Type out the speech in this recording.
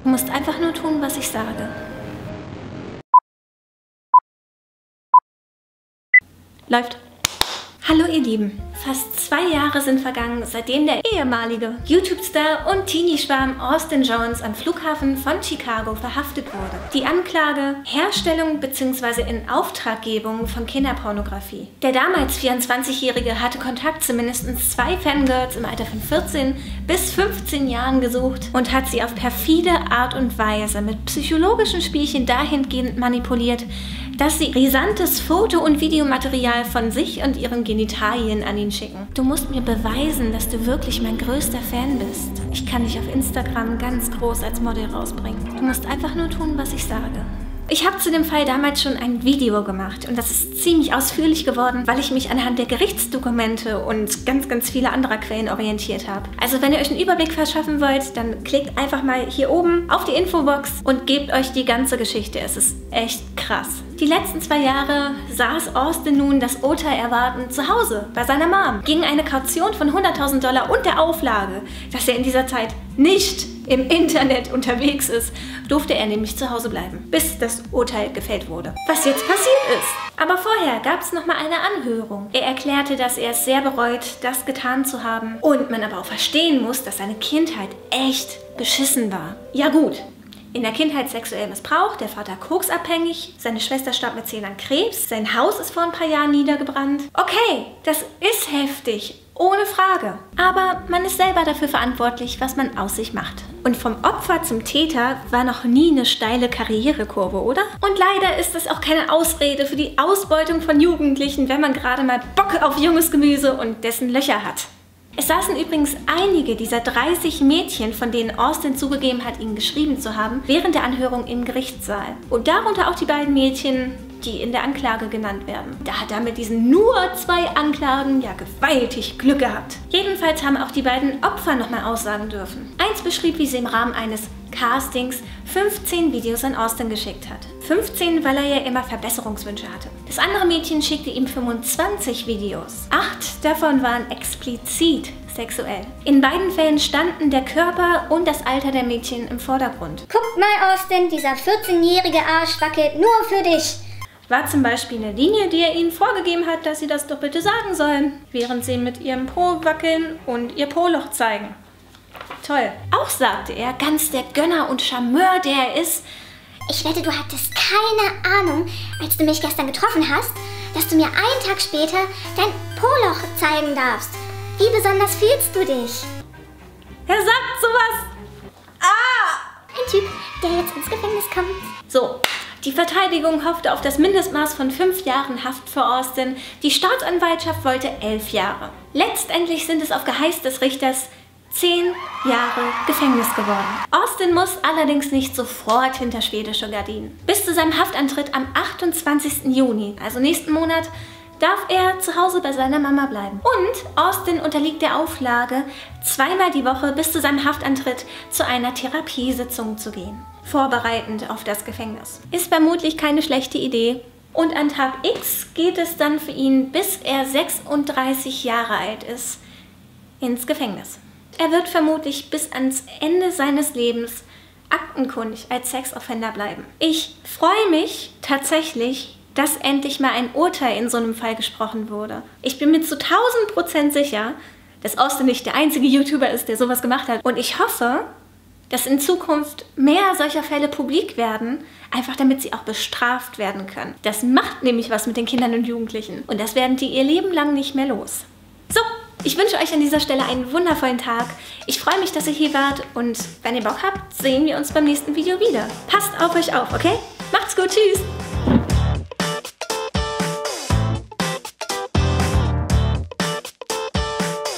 Du musst einfach nur tun, was ich sage. Läuft. Hallo ihr Lieben, fast 2 Jahre sind vergangen, seitdem der ehemalige YouTube-Star und Teenie-Schwarm Austin Jones am Flughafen von Chicago verhaftet wurde. Die Anklage: Herstellung bzw. Inauftraggebung von Kinderpornografie. Der damals 24-Jährige hatte Kontakt zu mindestens 2 Fangirls im Alter von 14 bis 15 Jahren gesucht und hat sie auf perfide Art und Weise mit psychologischen Spielchen dahingehend manipuliert, dass sie brisantes Foto- und Videomaterial von sich und ihren Genitalien an ihn schicken. Du musst mir beweisen, dass du wirklich mein größter Fan bist. Ich kann dich auf Instagram ganz groß als Model rausbringen. Du musst einfach nur tun, was ich sage. Ich habe zu dem Fall damals schon ein Video gemacht und das ist ziemlich ausführlich geworden, weil ich mich anhand der Gerichtsdokumente und ganz viele anderer Quellen orientiert habe. Also wenn ihr euch einen Überblick verschaffen wollt, dann klickt einfach mal hier oben auf die Infobox und gebt euch die ganze Geschichte. Es ist echt krass. Die letzten 2 Jahre saß Austin nun das Urteil erwartend zu Hause bei seiner Mom. Gegen eine Kaution von $100.000 und der Auflage, dass er in dieser Zeit nicht im Internet unterwegs ist, durfte er nämlich zu Hause bleiben, bis das Urteil gefällt wurde. Was jetzt passiert ist. Aber vorher gab es nochmal eine Anhörung. Er erklärte, dass er es sehr bereut, das getan zu haben und man aber auch verstehen muss, dass seine Kindheit echt beschissen war. Ja gut. In der Kindheit sexuell missbraucht, der Vater koksabhängig, seine Schwester starb mit 10 an Krebs, sein Haus ist vor ein paar Jahren niedergebrannt. Okay, das ist heftig, ohne Frage. Aber man ist selber dafür verantwortlich, was man aus sich macht. Und vom Opfer zum Täter war noch nie eine steile Karrierekurve, oder? Und leider ist das auch keine Ausrede für die Ausbeutung von Jugendlichen, wenn man gerade mal Bock auf junges Gemüse und dessen Löcher hat. Es saßen übrigens einige dieser 30 Mädchen, von denen Austin zugegeben hat, ihnen geschrieben zu haben, während der Anhörung im Gerichtssaal. Und darunter auch die beiden Mädchen, die in der Anklage genannt werden. Da hat er mit diesen nur 2 Anklagen ja gewaltig Glück gehabt. Jedenfalls haben auch die beiden Opfer nochmal aussagen dürfen. Eins beschrieb, wie sie im Rahmen eines Castings 15 Videos an Austin geschickt hat. 15, weil er ja immer Verbesserungswünsche hatte. Das andere Mädchen schickte ihm 25 Videos. 8 davon waren explizit sexuell. In beiden Fällen standen der Körper und das Alter der Mädchen im Vordergrund. Guck mal, Austin, dieser 14-jährige Arsch wackelt nur für dich. War zum Beispiel eine Linie, die er ihnen vorgegeben hat, dass sie das doch bitte sagen sollen, während sie mit ihrem Po wackeln und ihr Po-Loch zeigen. Toll. Auch sagte er, ganz der Gönner und Charmeur, der er ist: Ich wette, du hattest keine Ahnung, als du mich gestern getroffen hast, dass du mir einen Tag später dein Po-Loch zeigen darfst. Wie besonders fühlst du dich? Er sagt sowas. Ein Typ, der jetzt ins Gefängnis kommt. So, die Verteidigung hoffte auf das Mindestmaß von 5 Jahren Haft für Austin. Die Staatsanwaltschaft wollte 11 Jahre. Letztendlich sind es auf Geheiß des Richters 10 Jahre Gefängnis geworden. Austin muss allerdings nicht sofort hinter schwedische Gardinen. Bis zu seinem Haftantritt am 28. Juni, also nächsten Monat, darf er zu Hause bei seiner Mama bleiben. Und Austin unterliegt der Auflage, 2-mal die Woche bis zu seinem Haftantritt zu einer Therapiesitzung zu gehen. Vorbereitend auf das Gefängnis. Ist vermutlich keine schlechte Idee. Und an Tag X geht es dann für ihn, bis er 36 Jahre alt ist, ins Gefängnis. Er wird vermutlich bis ans Ende seines Lebens aktenkundig als Sexoffender bleiben. Ich freue mich tatsächlich, dass endlich mal ein Urteil in so einem Fall gesprochen wurde. Ich bin mir zu 1000% sicher, dass Austin nicht der einzige YouTuber ist, der sowas gemacht hat. Und ich hoffe, dass in Zukunft mehr solcher Fälle publik werden, einfach damit sie auch bestraft werden können. Das macht nämlich was mit den Kindern und Jugendlichen. Und das werden die ihr Leben lang nicht mehr los. So, ich wünsche euch an dieser Stelle einen wundervollen Tag. Ich freue mich, dass ihr hier wart. Und wenn ihr Bock habt, sehen wir uns beim nächsten Video wieder. Passt auf euch auf, okay? Macht's gut, tschüss!